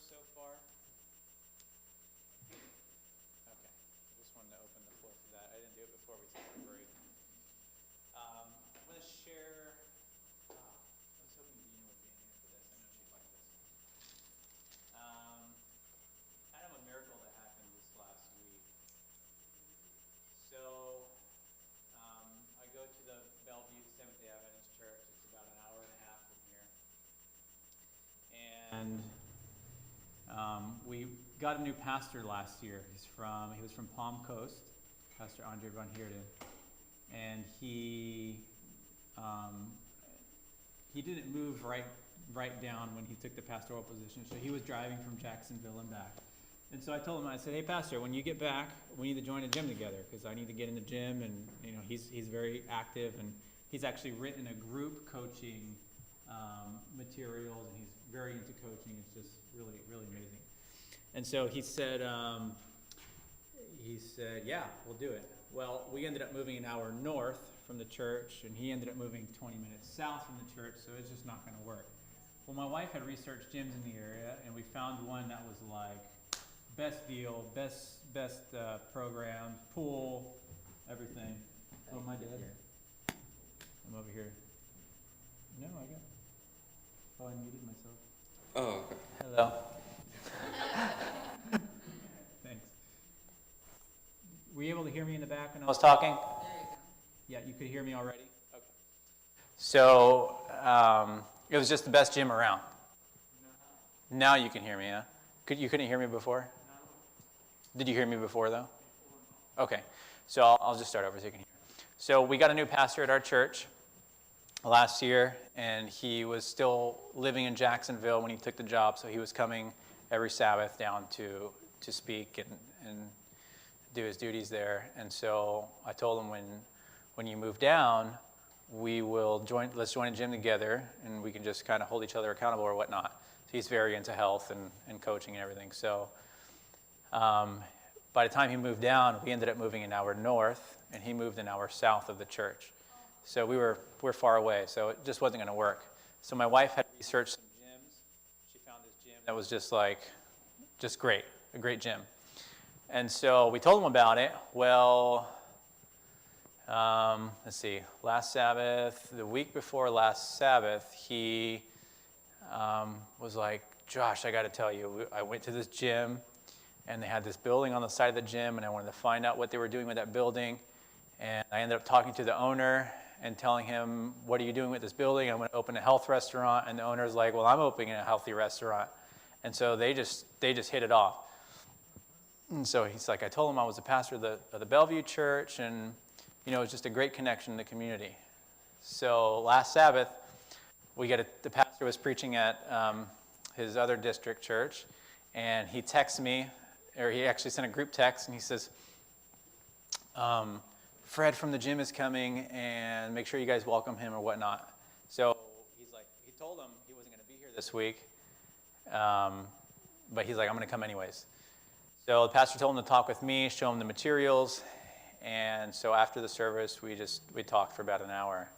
so far? Okay, just wanted to open the floor for that. I didn't do it before we took our break. I'm going to share. I was hoping Dean would be in here for this. I know she'd like this. Kind of a miracle that happened this last week. So I go to the Bellevue Seventh-day Adventist Church. It's about an hour and a half from here. And we got a new pastor last year. He was from Palm Coast, Pastor Andre Van Heerden, and he didn't move right down when he took the pastoral position. So he was driving from Jacksonville and back. And so I told him, I said, "Hey, Pastor, when you get back, we need to join a gym together because I need to get in the gym." And he's very active, and he's actually written a group coaching materials, and he's very into coaching. It's just really, really amazing. And so he said, "Yeah, we'll do it." Well, we ended up moving an hour north from the church, and he ended up moving 20 minutes south from the church, so it's just not going to work. Well, my wife had researched gyms in the area, and we found one that was like best deal, best programs, pool, everything. Oh, my dad here. I'm over here. No, I got. Oh, I muted myself. Oh, okay. Hello. Thanks. Were you able to hear me in the back when I was talking? There you go. Yeah, you could hear me already? Okay. So, it was just the best gym around. Now you can hear me, huh? You couldn't hear me before? Did you hear me before, though? Okay. So I'll just start over so you can hear. So we got a new pastor at our church last year, and he was still living in Jacksonville when he took the job, so he was coming every Sabbath down to speak and do his duties there. And so I told him, when you move down, let's join a gym together, and we can just kind of hold each other accountable or whatnot. So he's very into health and coaching and everything. So by the time he moved down, we ended up moving an hour north, and he moved an hour south of the church. So we're far away, so it just wasn't going to work. So my wife had researched some gyms. She found this gym that was just great, a great gym. And so we told him about it. Well, let's see, last Sabbath, the week before last Sabbath, he was like, "Josh, I got to tell you, I went to this gym, and they had this building on the side of the gym, and I wanted to find out what they were doing with that building. And I ended up talking to the owner and telling him, 'What are you doing with this building? I'm going to open a health restaurant.' And the owner's like, 'Well, I'm opening a healthy restaurant.' And so they just hit it off. And so he's like, I told him I was the pastor of the Bellevue Church, and it was just a great connection in the community. So last Sabbath, the pastor was preaching at his other district church, and he texted me, or he actually sent a group text, and he says, Fred from the gym is coming, and make sure you guys welcome him or whatnot. So he told him he wasn't going to be here this week, but he's like, I'm going to come anyways. So the pastor told him to talk with me, show him the materials, and so after the service, we talked for about an hour.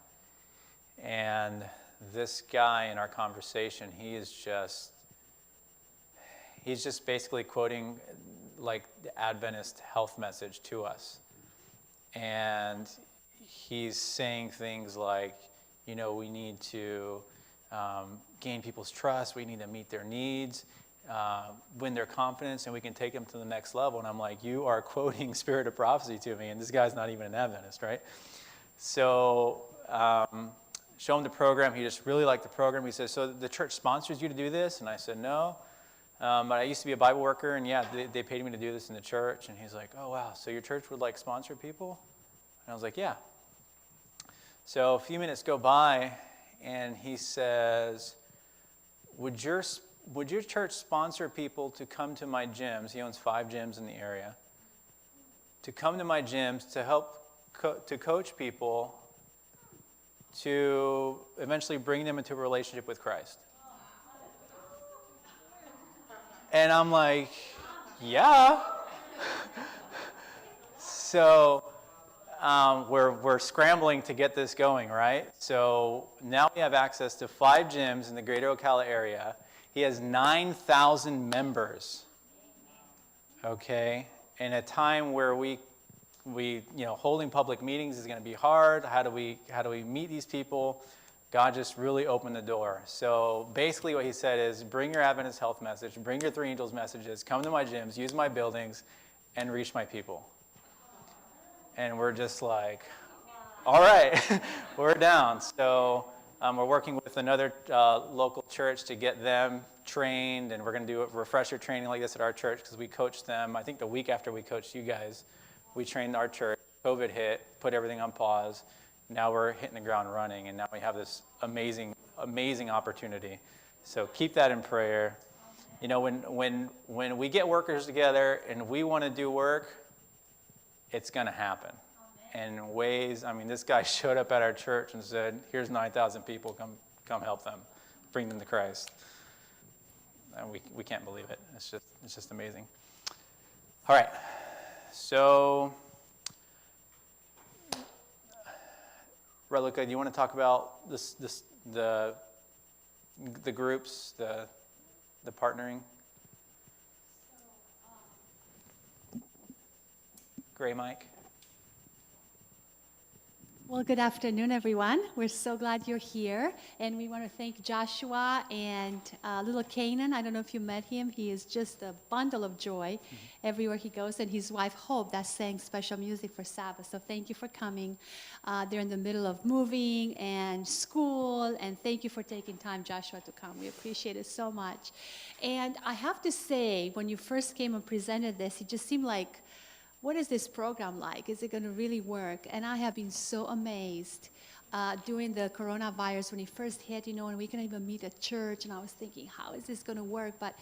And this guy in our conversation, he's just basically quoting like the Adventist health message to us. And he's saying things like, we need to gain people's trust, we need to meet their needs, win their confidence, and we can take them to the next level. And I'm like, you are quoting Spirit of Prophecy to me, and this guy's not even an Adventist, right? So show him the program. He just really liked the program. He says, so the church sponsors you to do this? And I said, no. But I used to be a Bible worker, and yeah, they paid me to do this in the church. And he's like, oh, wow, so your church would sponsor people? And I was like, yeah. So a few minutes go by, and he says, would your church sponsor people to come to my gyms? He owns 5 gyms in the area. To come to my gyms to help to coach people to eventually bring them into a relationship with Christ. And I'm like, yeah. So we're scrambling to get this going, right? So now we have access to 5 gyms in the greater Ocala area. He has 9,000 members. Okay? In a time where we holding public meetings is going to be hard. How do we meet these people? God just really opened the door. So basically what he said is, bring your Adventist health message, bring your Three Angels messages, come to my gyms, use my buildings, and reach my people. And we're just like, all right, we're down. So we're working with another local church to get them trained, and we're going to do a refresher training like this at our church because we coached them. I think the week after we coached you guys, we trained our church. COVID hit, put everything on pause. Now we're hitting the ground running, and now we have this amazing, amazing opportunity. So keep that in prayer. You know, when we get workers together and we want to do work, it's going to happen. And in ways, I mean, this guy showed up at our church and said, here's 9,000 people, come help them, bring them to Christ. And we can't believe it. It's just amazing. All right. So, Reluka, do you want to talk about the groups, the partnering? Gray Mike. Well, good afternoon, everyone. We're so glad you're here. And we want to thank Joshua and little Canaan. I don't know if you met him. He is just a bundle of joy everywhere he goes. And his wife, Hope, that sang special music for Sabbath. So thank you for coming. They're in the middle of moving and school. And thank you for taking time, Joshua, to come. We appreciate it so much. And I have to say, when you first came and presented this, it just seemed like, what is this program like? Is it going to really work? And I have been so amazed during the coronavirus when it first hit, and we couldn't even meet at church. And I was thinking, how is this going to work? But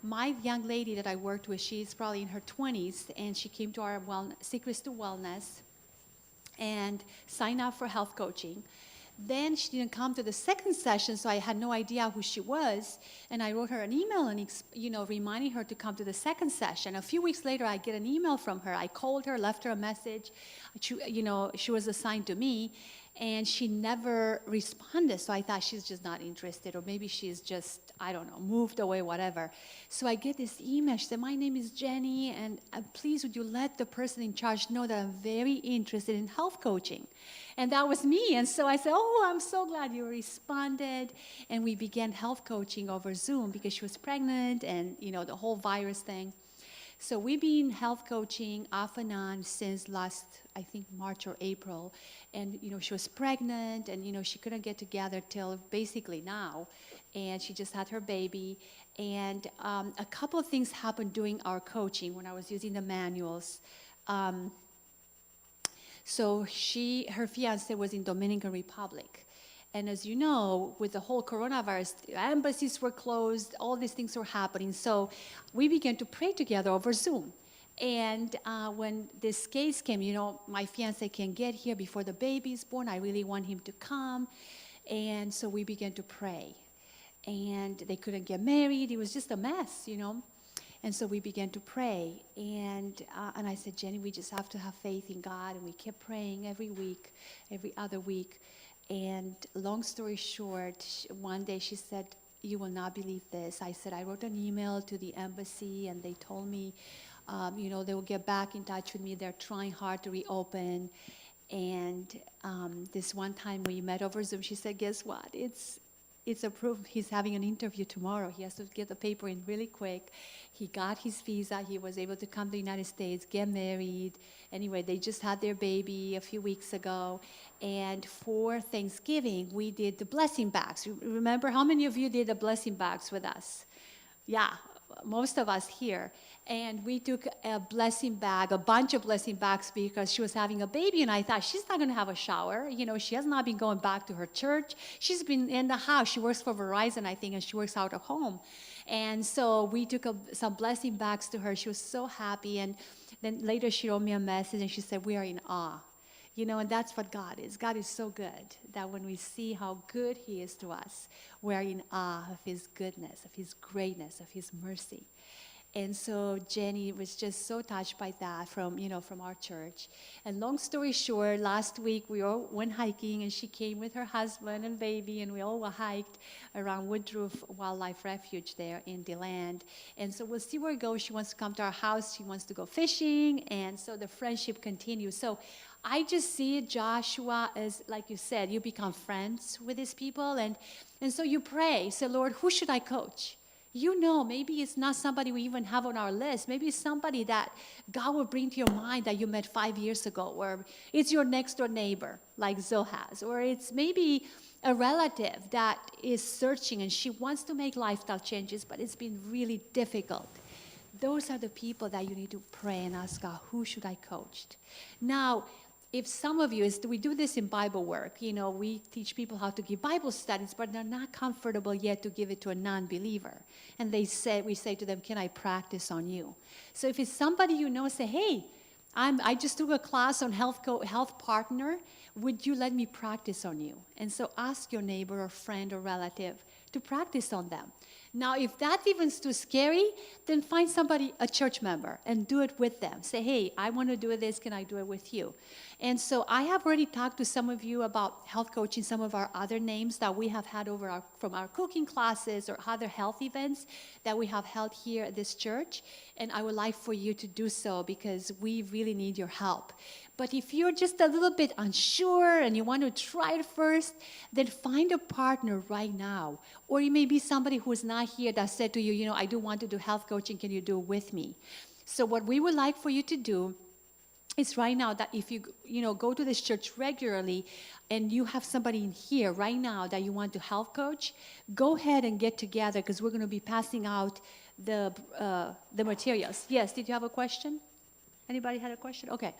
my young lady that I worked with, she's probably in her 20s, and she came to our Secrets to Wellness and signed up for health coaching. Then she didn't come to the second session, so I had no idea who she was. And I wrote her an email and, reminding her to come to the second session. A few weeks later, I get an email from her. I called her, left her a message. She was assigned to me, and she never responded. So I thought she's just not interested, or maybe she's just, I don't know, moved away, whatever. So I get this email. She said, my name is Jenny, and please would you let the person in charge know that I'm very interested in health coaching. And that was me. And so I said, I'm so glad you responded. And we began health coaching over Zoom because she was pregnant and, the whole virus thing. So we've been health coaching off and on since last, I think, March or April. And, she was pregnant and, she couldn't get together till basically now. And she just had her baby. And a couple of things happened during our coaching when I was using the manuals. So her fiance was in Dominican Republic. And as you know, with the whole coronavirus, embassies were closed, all these things were happening. So we began to pray together over Zoom. And when this case came, my fiance can get here before the baby is born. I really want him to come. And so we began to pray. And they couldn't get married. It was just a mess, And so we began to pray, and I said, Jenny, we just have to have faith in God, and we kept praying every week, every other week, and long story short, one day she said, you will not believe this. I said, I wrote an email to the embassy, and they told me, they will get back in touch with me. They're trying hard to reopen, and this one time we met over Zoom, she said, guess what? It's approved. He's having an interview tomorrow. He has to get the paper in really quick. He got his visa. He was able to come to the United States, get married. Anyway, they just had their baby a few weeks ago. And for Thanksgiving, we did the blessing bags. Remember, how many of you did the blessing bags with us? Yeah, most of us here. And we took a blessing bag, a bunch of blessing bags, because she was having a baby, and I thought, she's not going to have a shower. She has not been going back to her church. She's been in the house. She works for Verizon, I think, and she works out of home. And so we took some blessing bags to her. She was so happy. And then later she wrote me a message, and she said, we are in awe. And that's what God is. God is so good that when we see how good he is to us, we're in awe of his goodness, of his greatness, of his mercy. And so Jenny was just so touched by that from our church. And long story short, last week we all went hiking, and she came with her husband and baby, and we all hiked around Woodruff Wildlife Refuge there in DeLand. And so we'll see where it goes. She wants to come to our house. She wants to go fishing, and so the friendship continues. So I just see Joshua as, like you said, you become friends with these people, and so you pray. Say, Lord, who should I coach? Maybe it's not somebody we even have on our list. Maybe it's somebody that God will bring to your mind that you met 5 years ago, or it's your next door neighbor, like Zoe has, or it's maybe a relative that is searching and she wants to make lifestyle changes, but it's been really difficult. Those are the people that you need to pray and ask God, who should I coach? Now, if some of you, we do this in Bible work, we teach people how to give Bible studies, but they're not comfortable yet to give it to a non-believer. And we say to them, can I practice on you? So if it's somebody say, hey, I just took a class on health partner. Would you let me practice on you? And so ask your neighbor or friend or relative to practice on them. Now, if that's even too scary, then find somebody, a church member, and do it with them. Say, hey, I want to do this. Can I do it with you? And so I have already talked to some of you about health coaching, some of our other names that we have had from our cooking classes or other health events that we have held here at this church. And I would like for you to do so because we really need your help. But if you're just a little bit unsure and you want to try it first, then find a partner right now. Or it may be somebody who is not here that said to you, I do want to do health coaching. Can you do it with me? So what we would like for you to do is right now that if you go to this church regularly and you have somebody in here right now that you want to health coach, go ahead and get together because we're going to be passing out the materials. Yes, did you have a question? Anybody had a question? Okay.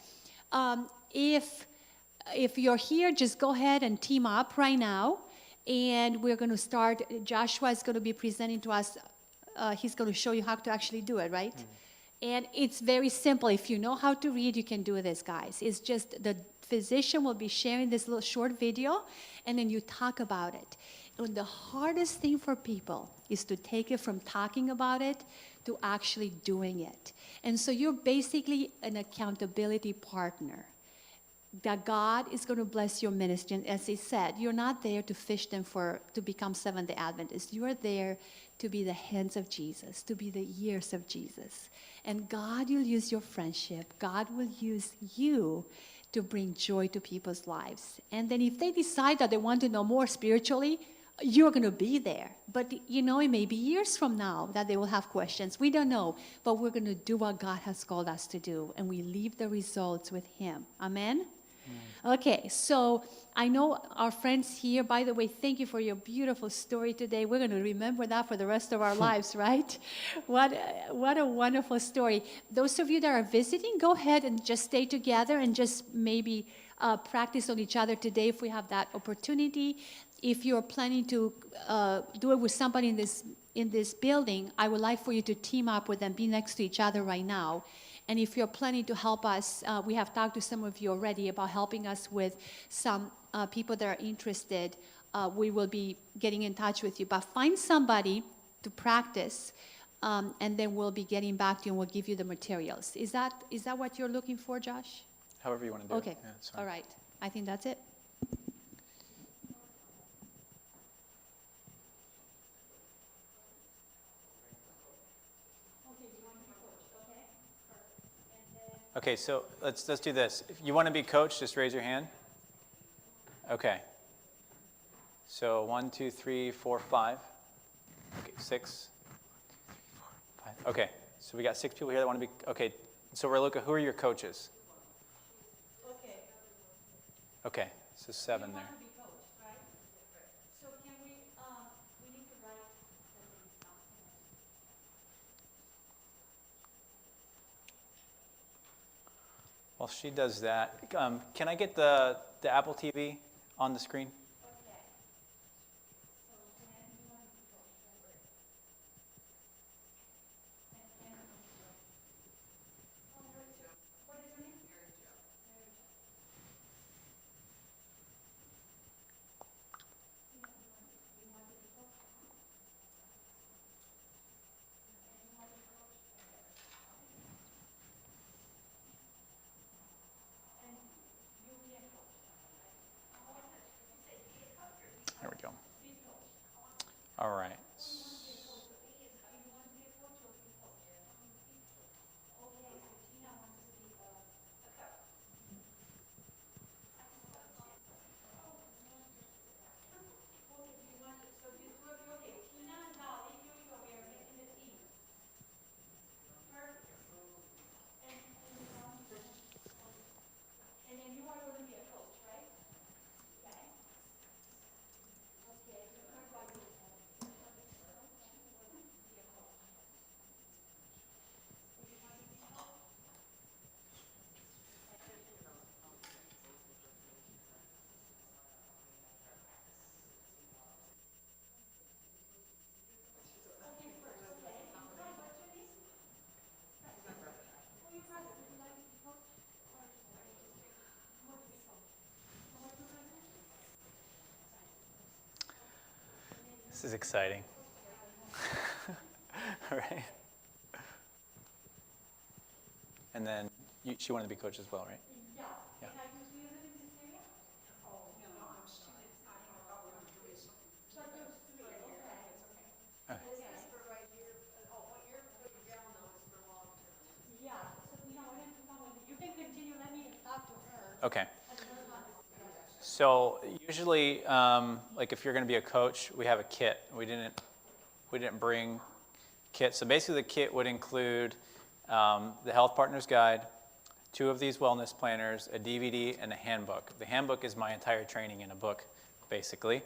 If you're here, just go ahead and team up right now. And we're going to start. Joshua is going to be presenting to us. He's going to show you how to actually do it, right? Mm-hmm. And it's very simple. If you know how to read, you can do this, guys. It's just the physician will be sharing this little short video, and then you talk about it. And the hardest thing for people is to take it from talking about it to actually doing it. And so you're basically an accountability partner. That God is going to bless your ministry. And as he said, you're not there to fish them to become Seventh-day Adventists. You are there to be the hands of Jesus, to be the ears of Jesus. And God will use your friendship. God will use you to bring joy to people's lives. And then if they decide that they want to know more spiritually, you're going to be there. But, it may be years from now that they will have questions. We don't know. But we're going to do what God has called us to do. And we leave the results with him. Amen? Okay, so I know our friends here, by the way, thank you for your beautiful story today. We're going to remember that for the rest of our lives, right? What a wonderful story. Those of you that are visiting, go ahead and just stay together and just maybe practice on each other today if we have that opportunity. If you're planning to do it with somebody in this building, I would like for you to team up with them, be next to each other right now. And if you're planning to help us, we have talked to some of you already about helping us with some people that are interested. We will be getting in touch with you. But find somebody to practice, and then we'll be getting back to you and we'll give you the materials. Is that what you're looking for, Josh? However you want to do it. Okay. Yeah, all right. I think that's it. Okay, so let's do this. If you want to be coached, just raise your hand. Okay. So 1, 2, 3, 4, 5. Okay, 6. 5. Okay, so we got 6 people here that want to be. Okay, so we're looking. Who are your coaches? Okay, so 7 there. While she does that, can I get the Apple TV on the screen? Okay. What is your name? All right. This is exciting. All right. And then she wanted to be coach as well, right? Yeah. Okay. You can continue, let me talk to her. Okay. So usually, like if you're going to be a coach, we have a kit. We didn't bring kit. So basically, the kit would include the Health Partners Guide, 2 of these wellness planners, a DVD, and a handbook. The handbook is my entire training in a book, basically.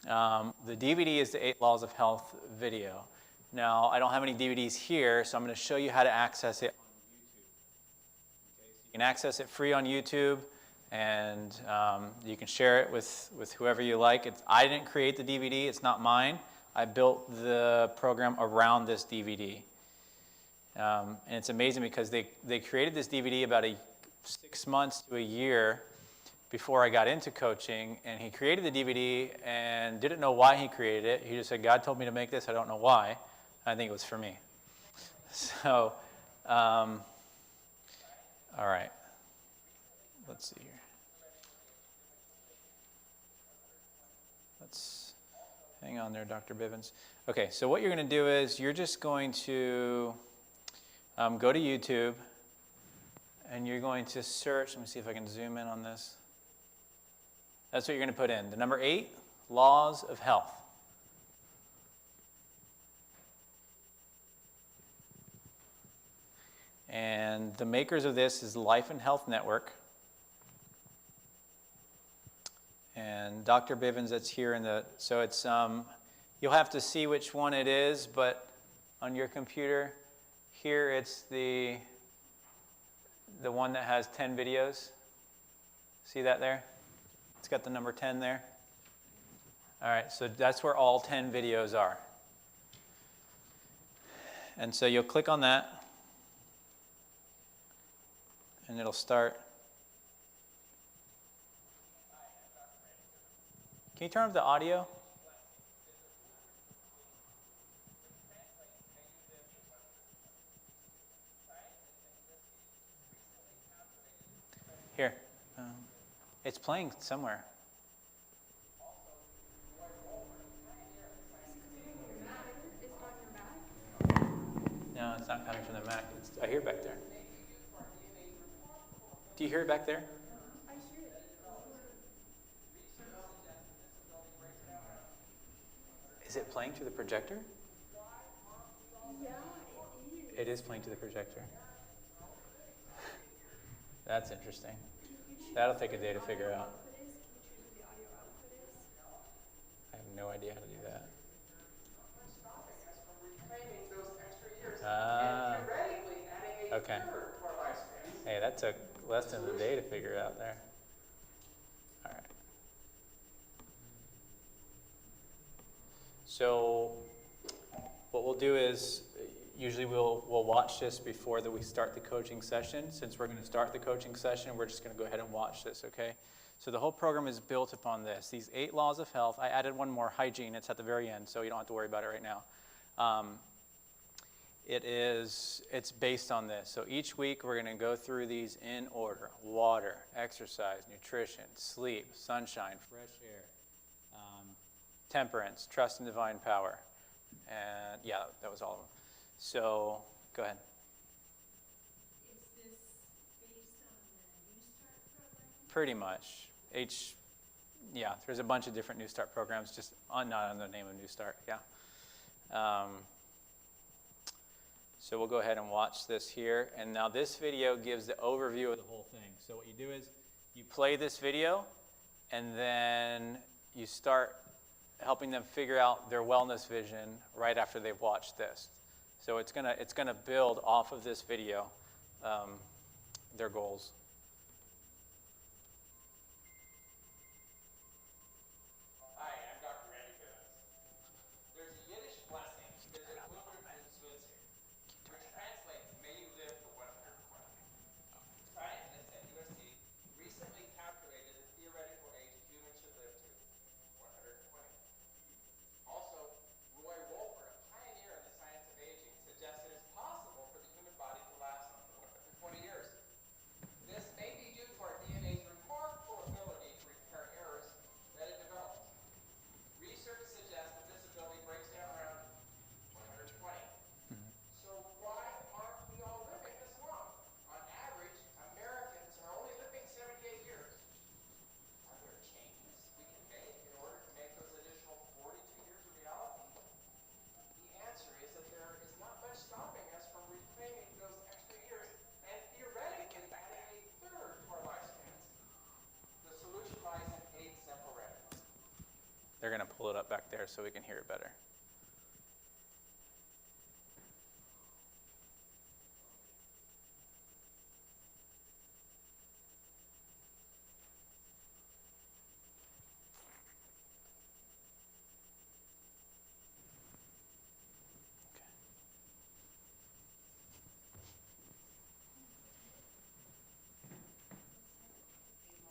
The DVD is the 8 Laws of Health video. Now, I don't have any DVDs here, so I'm going to show you how to access it on YouTube. Okay, so you can access it free on YouTube, and you can share it with whoever you like. I didn't create the DVD. It's not mine. I built the program around this DVD. And it's amazing because they created this DVD about 6 months to a year before I got into coaching, and he created the DVD and didn't know why he created it. He just said, God told me to make this, I don't know why. I think it was for me. So, all right. Let's see here. Hang on there, Dr. Bivens. Okay, so what you're going to do is you're just going to go to YouTube, and you're going to search. Let me see if I can zoom in on this. That's what you're going to put in. The number 8, Laws of Health. And the makers of this is Life and Health Network. And Dr. Bivens, that's here in the, so it's, you'll have to see which one it is, but on your computer, here it's the one that has 10 videos. See that there? It's got the number 10 there. All right, so that's where all 10 videos are. And so you'll click on that, and it'll start. Can you turn up the audio? Here. It's playing somewhere. No, it's not coming from the Mac. I hear it back there. Do you hear it back there? Is it playing through the projector? Yeah, It is playing to the projector. That's interesting. That'll take a day to figure out. I have no idea how to do that. Ah, okay. Hey, that took less than a day to figure out there. All right. So what we'll do is usually we'll watch this before we start the coaching session. Since we're going to start the coaching session, we're just going to go ahead and watch this, okay? So the whole program is built upon this. These 8 laws of health. I added one more, hygiene. It's at the very end, so you don't have to worry about it right now. It's based on this. So each week we're going to go through these in order: water, exercise, nutrition, sleep, sunshine, fresh air, temperance, trust in divine power. And yeah, that was all of them. So, go ahead. Is this based on the New Start program? Pretty much. Yeah, there's a bunch of different New Start programs, just not on the name of New Start, yeah. So we'll go ahead and watch this here. And now this video gives the overview of the whole thing. So what you do is you play this video, and then you start helping them figure out their wellness vision right after they've watched this. So it's gonna build off of this video their goals. They're going to pull it up back there so we can hear it better.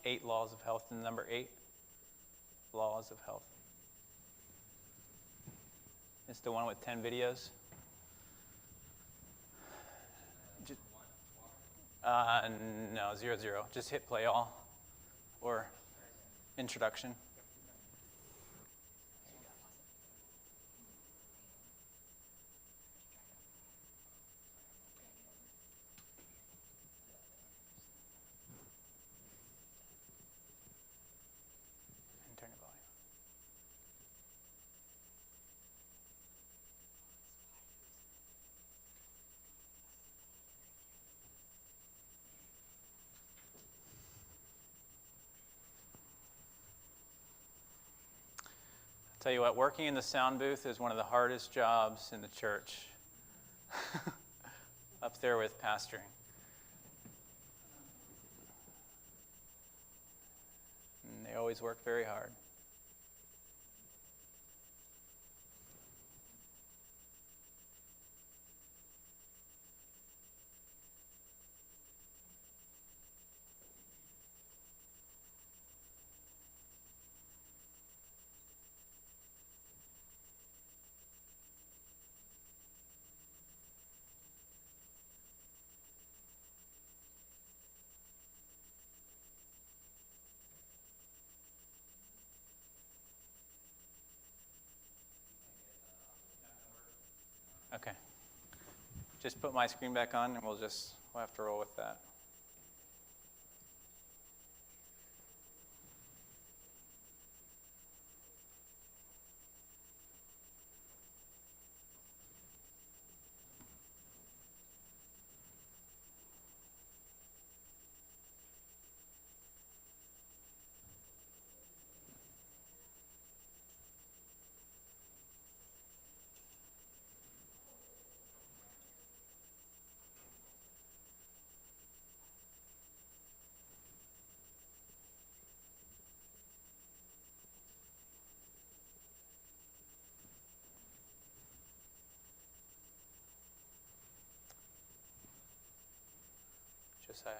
Okay. 8 laws of health, and number 8, laws of health. It's the one with 10 videos. No, 0, 0. Just hit play all or introduction. And turn the volume. Tell you what, working in the sound booth is one of the hardest jobs in the church. Up there with pastoring. And they always work very hard. Okay. Just put my screen back on and we'll have to roll with that. Josiah.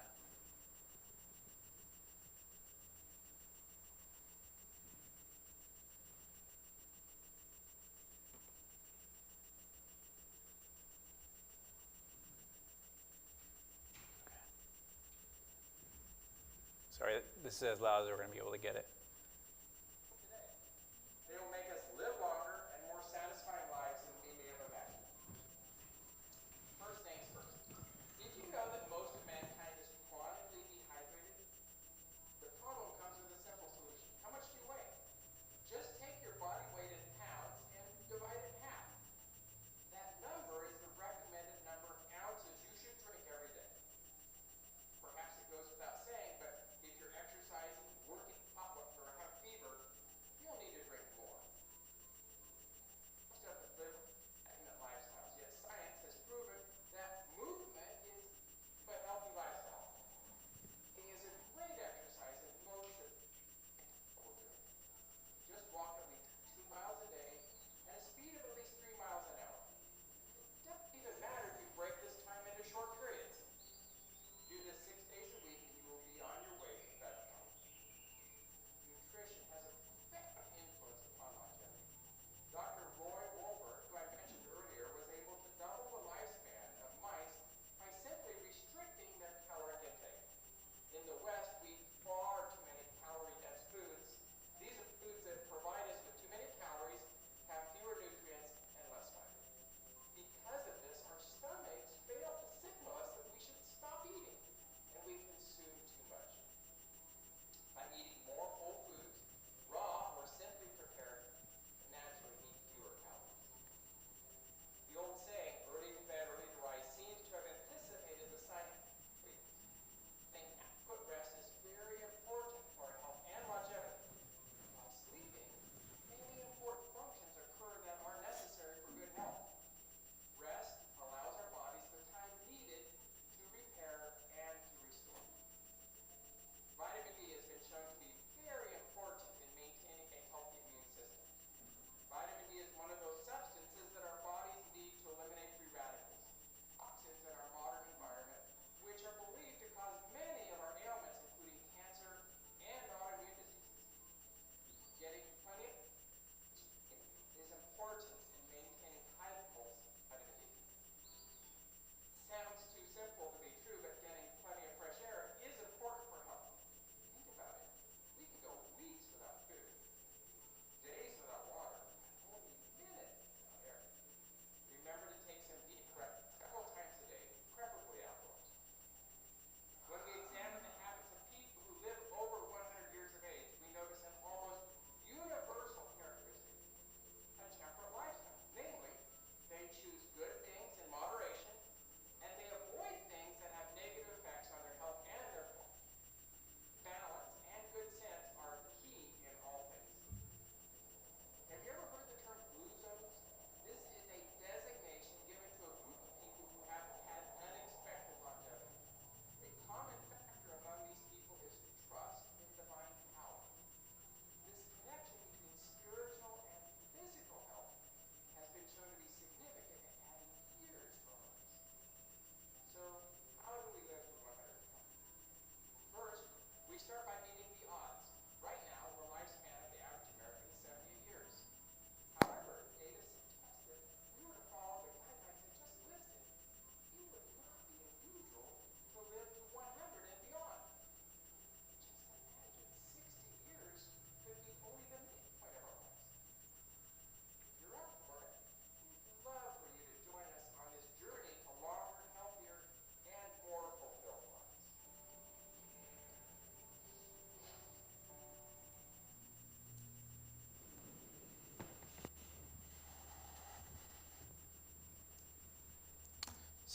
Sorry, this is as loud as we're going to be able to get it. They will make us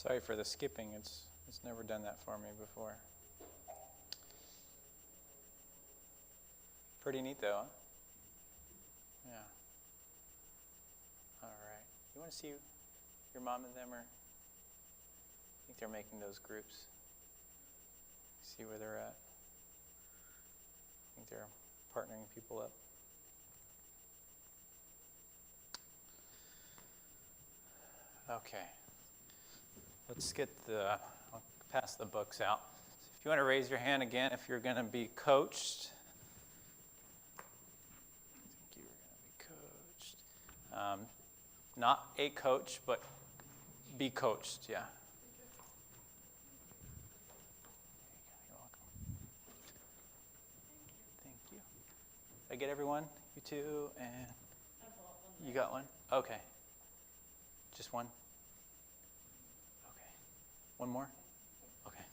Sorry for the skipping. It's never done that for me before. Pretty neat though, huh? Yeah. All right. You want to see your mom and them, or I think they're making those groups. See where they're at. I think they're partnering people up. Okay. Let's get I'll pass the books out. So if you want to raise your hand again, if you're going to be coached. I think you were going to be coached. Not a coach, but be coached, yeah. You're welcome. Thank you. Did I get everyone? You two, and you got one? Okay. Just one? Okay. One more? Okay.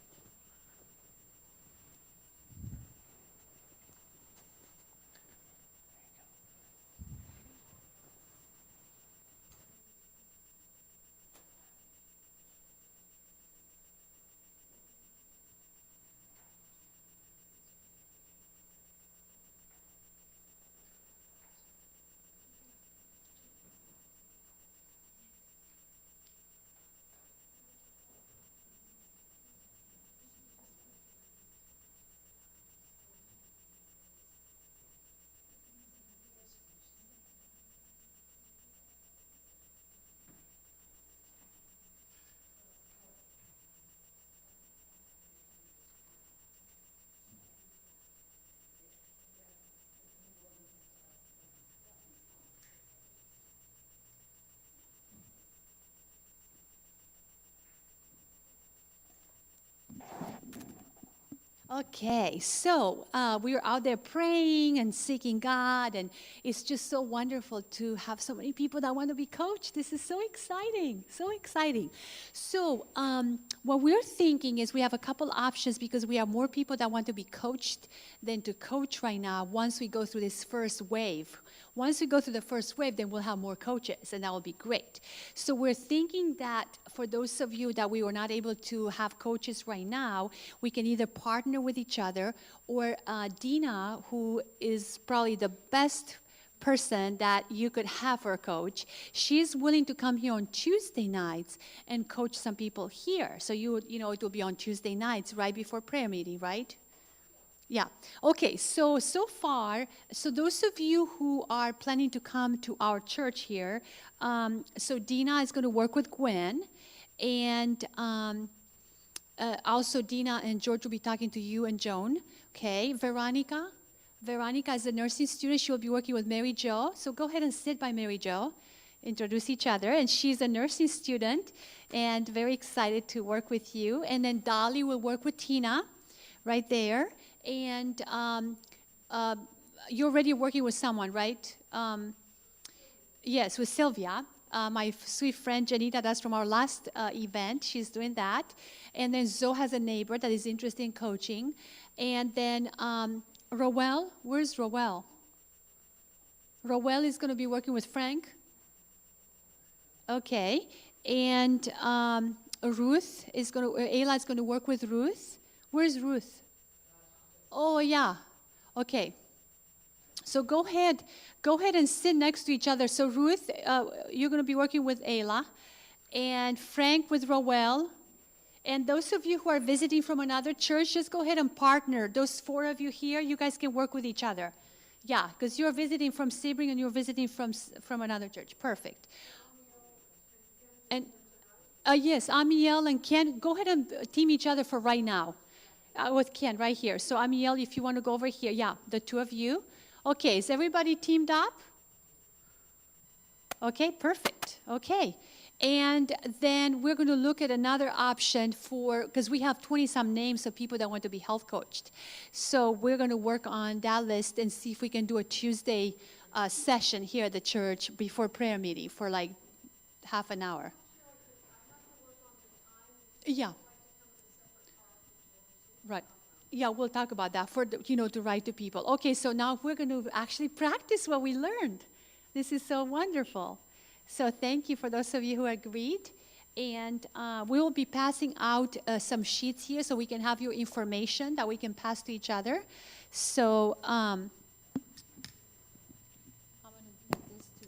Okay, so we were out there praying and seeking God, and it's just so wonderful to have so many people that want to be coached. This is so exciting, so exciting. So what we're thinking is we have a couple options because we have more people that want to be coached than to coach right now once we go through this first wave. Once we go through the first wave, then we'll have more coaches, and that will be great. So we're thinking that for those of you that we were not able to have coaches right now, we can either partner with each other, or Dina, who is probably the best person that you could have for a coach, she's willing to come here on Tuesday nights and coach some people here. So it will be on Tuesday nights right before prayer meeting, right? Yeah. Okay, so far, those of you who are planning to come to our church here, so Dina is going to work with Gwen, and also Dina and George will be talking to you and Joan. Okay, Veronica is a nursing student. She'll be working with Mary Jo. So go ahead and sit by Mary Jo. Introduce each other. And she's a nursing student and very excited to work with you. And then Dolly will work with Tina right there. And you're already working with someone, right? Yes, with Sylvia. My sweet friend Janita, that's from our last event. She's doing that. And then Zoe has a neighbor that is interested in coaching. And then Roel, where's Roel? Roel is going to be working with Frank. Okay. And Ruth is going to, Ayla is going to work with Ruth. Where's Ruth? Oh, yeah. Okay. So go ahead and sit next to each other. So Ruth, you're going to be working with Ayla, and Frank with Roel. And those of you who are visiting from another church, just go ahead and partner. Those 4 of you here, you guys can work with each other. Yeah, because you're visiting from Sebring and you're visiting from another church. Perfect. And yes, Amiel and Ken, go ahead and team each other for right now. With Ken right here. So Amiel, if you want to go over here, yeah, the 2 of you. Okay, is everybody teamed up? Okay, perfect. Okay. And then we're going to look at another option because we have 20-some names of people that want to be health coached. So we're going to work on that list and see if we can do a Tuesday session here at the church before prayer meeting for like half an hour. Yeah. Right. Yeah, we'll talk about that to write to people. Okay, so now we're going to actually practice what we learned. This is so wonderful. So thank you for those of you who agreed. And we will be passing out some sheets here so we can have your information that we can pass to each other. So I'm going to do this too.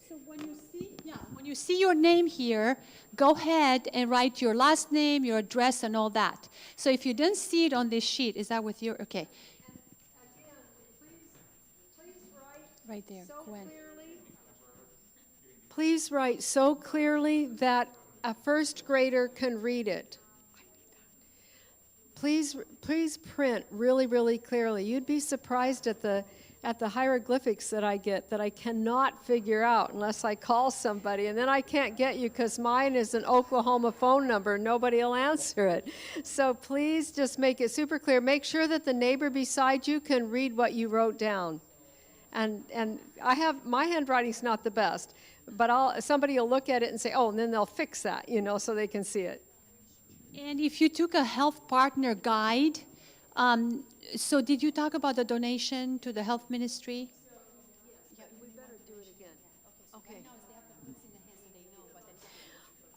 So when you see your name here, go ahead and write your last name, your address, and all that. So if you didn't see it on this sheet, is that with your, okay. And again, please write Right there, so Gwen. clearly. Please write so clearly that a first grader can read it. Please print really, really clearly. You'd be surprised at the hieroglyphics that I get that I cannot figure out unless I call somebody, and then I can't get you because mine is an Oklahoma phone number. Nobody will answer it. So please just make it super clear. Make sure that the neighbor beside you can read what you wrote down. And I have, my handwriting's not the best, but somebody will look at it and say, oh, and then they'll fix that, so they can see it. And if you took a health partner guide, so did you talk about the donation to the health ministry? Yeah, we better do it again. Okay.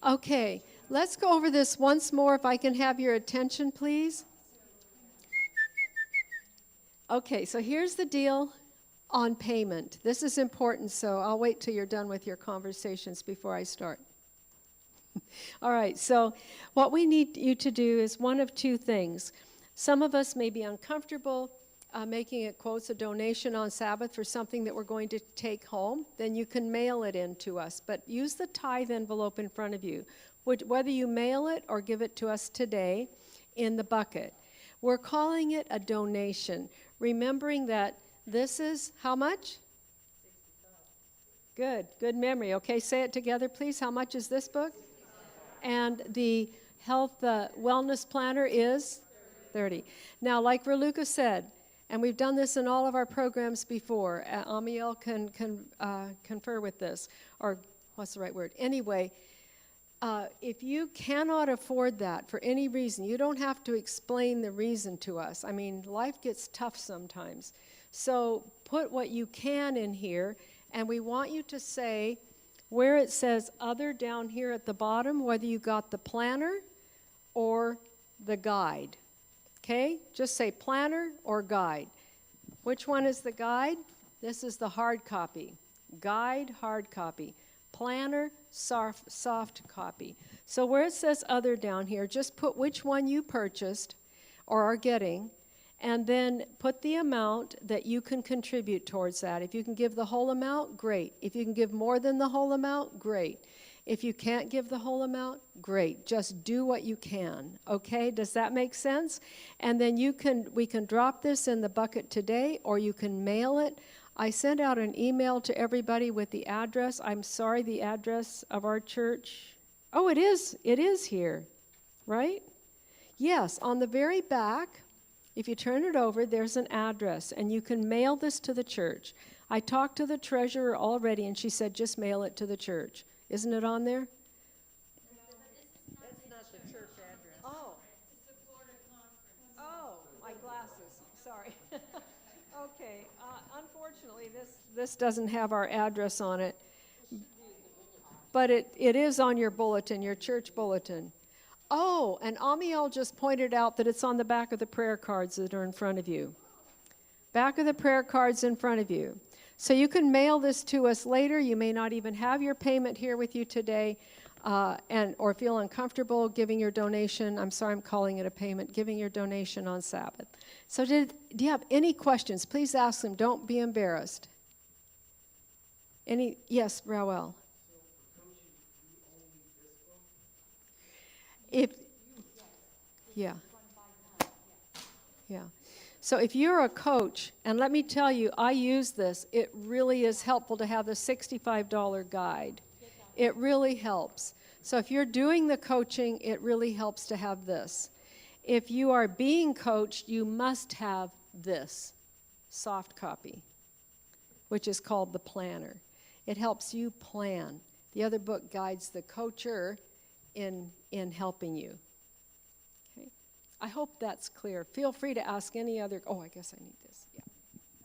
Okay, let's go over this once more if I can have your attention, please. Okay, so here's the deal on payment. This is important, so I'll wait till you're done with your conversations before I start. All right, so what we need you to do is one of two things. Some of us may be uncomfortable making it, quotes, a donation on Sabbath for something that we're going to take home. Then you can mail it in to us, but use the tithe envelope in front of you, whether you mail it or give it to us today in the bucket. We're calling it a donation, remembering that this is how much? Good memory. Okay, say it together, please. How much is this book? And the health wellness planner is 30. Now, like Raluca said, and we've done this in all of our programs before, Amiel can confer with this, or what's the right word? Anyway, if you cannot afford that for any reason, you don't have to explain the reason to us. I mean, life gets tough sometimes. So put what you can in here, and we want you to say where it says other down here at the bottom, whether you got the planner or the guide. Okay? Just say planner or guide. Which one is the guide? This is the hard copy. Guide, hard copy. Planner, soft copy. So where it says other down here, just put which one you purchased or are getting, and then put the amount that you can contribute towards that. If you can give the whole amount, great. If you can give more than the whole amount, great. If you can't give the whole amount, great. Just do what you can, okay? Does that make sense? And then we can drop this in the bucket today, or you can mail it. I sent out an email to everybody with the address. I'm sorry, the address of our church. Oh, it is here, right? Yes, on the very back, if you turn it over, there's an address, and you can mail this to the church. I talked to the treasurer already, and she said just mail it to the church. Isn't it on there? That's not the church address. Oh. It's the Florida conference. Oh, my glasses. Sorry. Okay. Unfortunately, this doesn't have our address on it, but it is on your bulletin, your church bulletin. Oh, and Amiel just pointed out that it's on the back of the prayer cards that are in front of you. Back of the prayer cards in front of you. So you can mail this to us later. You may not even have your payment here with you today, or feel uncomfortable giving your donation. I'm sorry, I'm calling it a payment, giving your donation on Sabbath. So do you have any questions? Please ask them. Don't be embarrassed. Yes, Raul. Yeah. So if you're a coach, and let me tell you, I use this. It really is helpful to have the $65 guide. It really helps. So if you're doing the coaching, it really helps to have this. If you are being coached, you must have this soft copy, which is called the planner. It helps you plan. The other book guides the coacher in helping you. Okay. I hope that's clear. Feel free to ask any other, I guess I need this, yeah.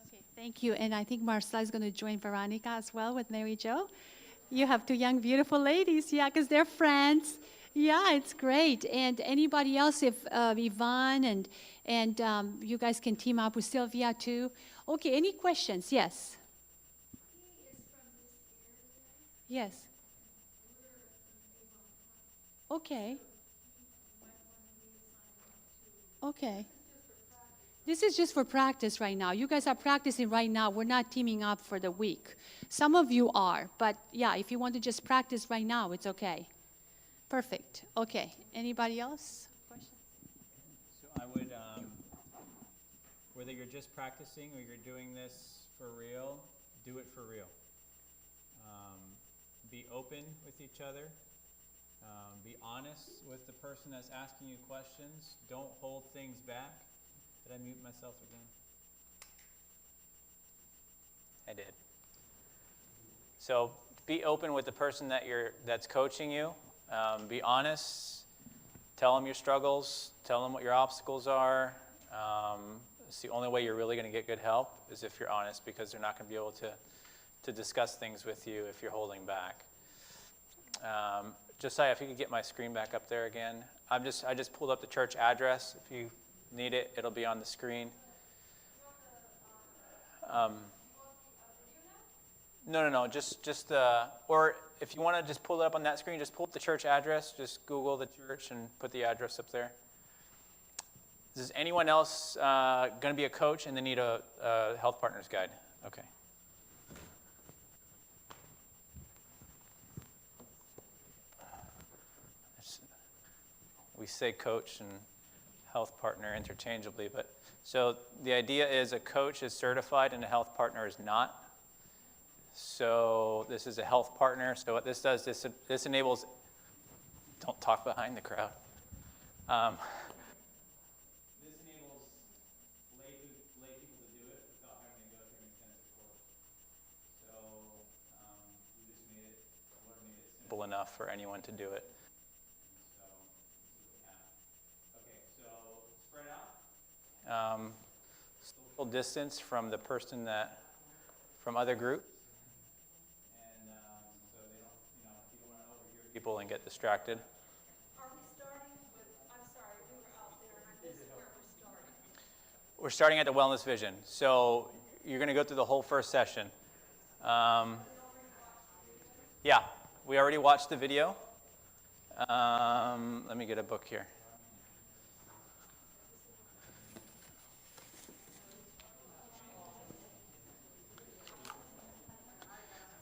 Okay, thank you. And I think Marcella is going to join Veronica as well with Mary Jo. You have two young, beautiful ladies, yeah, because they're friends. Yeah, it's great. And anybody else, if Yvonne and you guys can team up with Sylvia too. Okay, any questions? Yes. Yes. Okay. Okay. This is just for practice right now. You guys are practicing right now. We're not teaming up for the week. Some of you are, but yeah, if you want to just practice right now, it's okay. Perfect. Okay. Anybody else? Question? So I would, whether you're just practicing or you're doing this for real, do it for real. Be open with each other. Be honest with the person that's asking you questions. Don't hold things back. Did I mute myself again? I did. So be open with the person that's coaching you. Be honest. Tell them your struggles. Tell them what your obstacles are. It's the only way you're really going to get good help is if you're honest, because they're not going to be able to discuss things with you if you're holding back. Josiah, if you could get my screen back up there again. I just pulled up the church address. If you need it, it'll be on the screen. No. Just or if you want to just pull it up on that screen, just pull up the church address. Just Google the church and put the address up there. Is anyone else going to be a coach and they need a health partners guide? Okay. We say coach and health partner interchangeably, but so the idea is a coach is certified and a health partner is not. So this is a health partner. So what this does, this enables, don't talk behind the crowd. This enables lay people to do it without having to go through an extensive course. So we just made it simple enough for anyone to do it. Social distance from the person from other groups, and so they don't, you don't want to overhear people and get distracted. Are we starting with, I'm sorry, we were out there and I missed where we're starting. We're starting at the wellness vision. So you're going to go through the whole first session. Yeah, we already watched the video. Let me get a book here.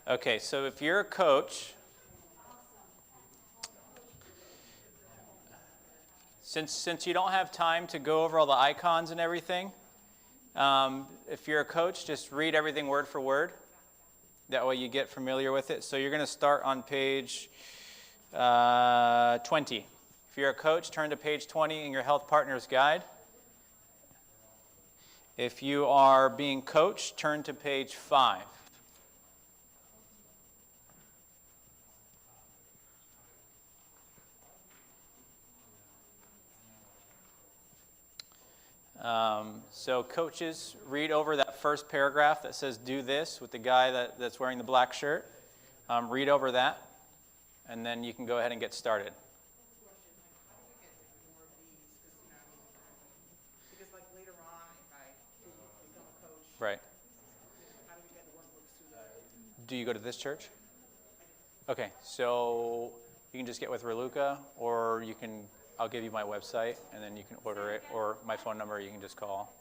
Okay, so if you're a coach, since you don't have time to go over all the icons and everything, if you're a coach, just read everything word for word. That way you get familiar with it. So you're going to start on page 20. If you're a coach, turn to page 20 in your health partner's guide. If you are being coached, turn to page 5. So coaches, read over that first paragraph that says do this with the guy that's wearing the black shirt. Read over that, and then you can go ahead and get started. Because like later on, if I become a coach, Right. how do we get the workbooks to the... Do you go to this church? Okay, so you can just get with Raluca, or I'll give you my website, and then you can order it, or my phone number, you can just call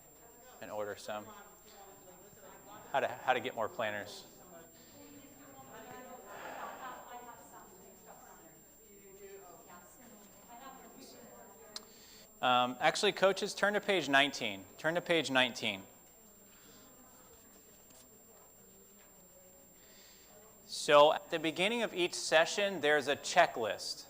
and order some. How to get more planners. Actually, coaches, turn to page 19. Turn to page 19. So at the beginning of each session, there's a checklist.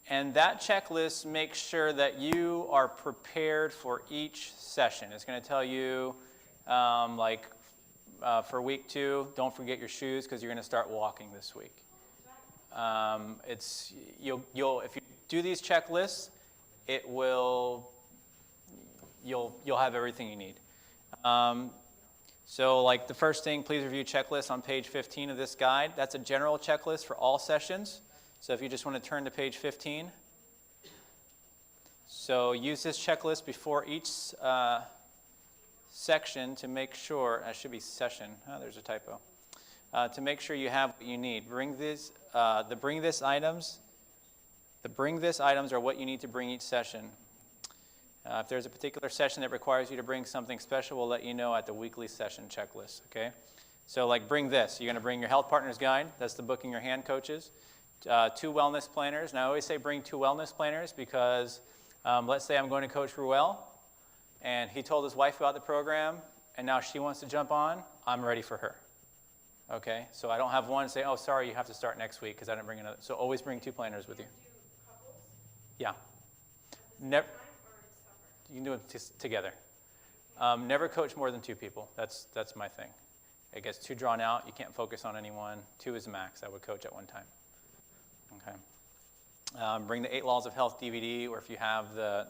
And that checklist makes sure that you are prepared for each session. It's going to tell you, for week 2, don't forget your shoes because you're going to start walking this week. If you do these checklists, you'll have everything you need. So like the first thing, please review checklist on page 15 of this guide. That's a general checklist for all sessions. So if you just want to turn to page 15. So use this checklist before each section to make sure, that should be session, there's a typo, to make sure you have what you need. The bring this items are what you need to bring each session. If there's a particular session that requires you to bring something special, we'll let you know at the weekly session checklist, okay? So like bring this. You're going to bring your health partners guide. That's the book in your hand, coaches. 2 wellness planners. And I always say bring 2 wellness planners because let's say I'm going to Coach Ruel, and he told his wife about the program, and now she wants to jump on. I'm ready for her, okay? So I don't have one say, oh, sorry, you have to start next week because I didn't bring another. So always bring 2 planners with you. Yeah. Never. You can do it together. Never coach more than 2 people. That's my thing. It gets too drawn out. You can't focus on anyone. 2 is the max I would coach at one time. Okay. Bring the 8 Laws of Health DVD, or if you have the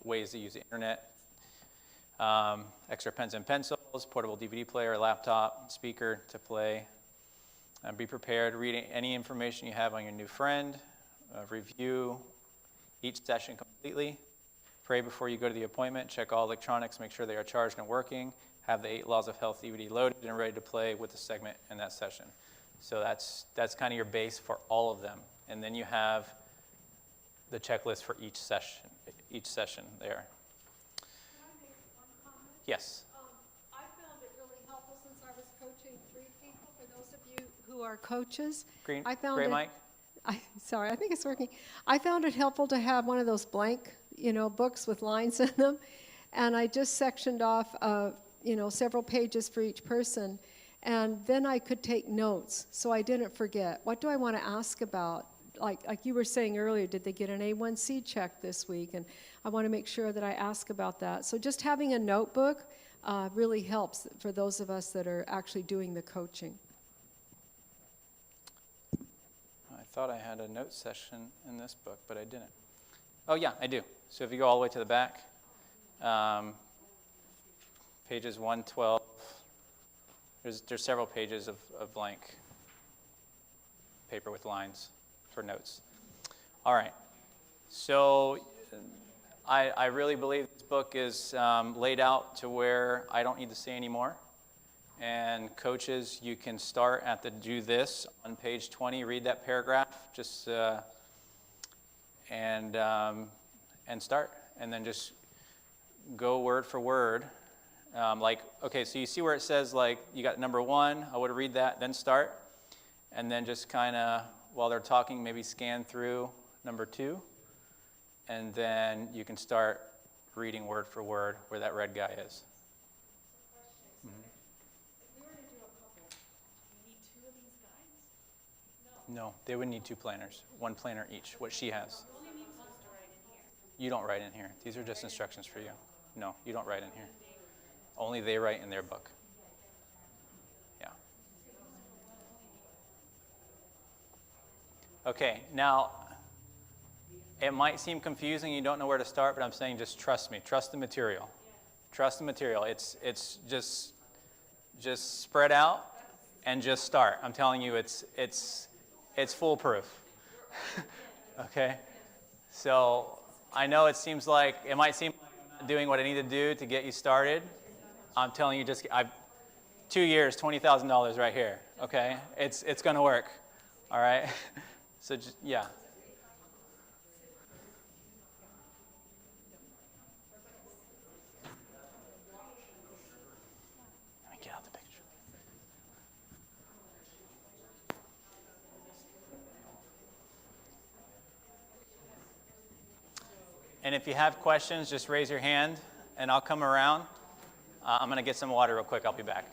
ways to use the internet. Extra pens and pencils, portable DVD player, laptop, speaker to play. Be prepared. Read any information you have on your new friend. Review each session completely. Pray before you go to the appointment. Check all electronics. Make sure they are charged and working. Have the 8 Laws of Health DVD loaded and ready to play with the segment in that session. So that's kind of your base for all of them. And then you have the checklist for each session there. Can I make one comment? Yes. I found it really helpful since I was coaching 3 people. For those of you who are coaches, Green, I found gray it. mic. Sorry, I think it's working. I found it helpful to have one of those blank, books with lines in them, and I just sectioned off, several pages for each person, and then I could take notes so I didn't forget. What do I want to ask about? Like you were saying earlier, did they get an A1C check this week? And I want to make sure that I ask about that. So just having a notebook really helps for those of us that are actually doing the coaching. I thought I had a note session in this book, but I didn't. Oh, yeah, I do. So if you go all the way to the back, pages 112, there's several pages of blank paper with lines for notes. All right. So I really believe this book is laid out to where I don't need to say any more. And coaches, you can start at the do this on page 20, read that paragraph, just and start, and then just go word for word. Okay, so you see where it says you got number 1, I would read that, then start, and then just kind of while they're talking, maybe scan through number 2, and then you can start reading word for word where that red guy is. No, they would need 2 planners, 1 planner each, what she has. You don't write in here. These are just instructions for you. No, you don't write in here. Only they write in their book. Yeah. Okay, now, it might seem confusing, you don't know where to start, but I'm saying just trust me. Trust the material. Trust the material. It's just spread out and just start. I'm telling you, it's foolproof. Okay? So I know it might seem like I'm not doing what I need to do to get you started. I'm telling you, 2 years, $20,000 right here. Okay? It's going to work. All right? So yeah. Let me get out the picture. And if you have questions, just raise your hand, and I'll come around. I'm going to get some water real quick. I'll be back.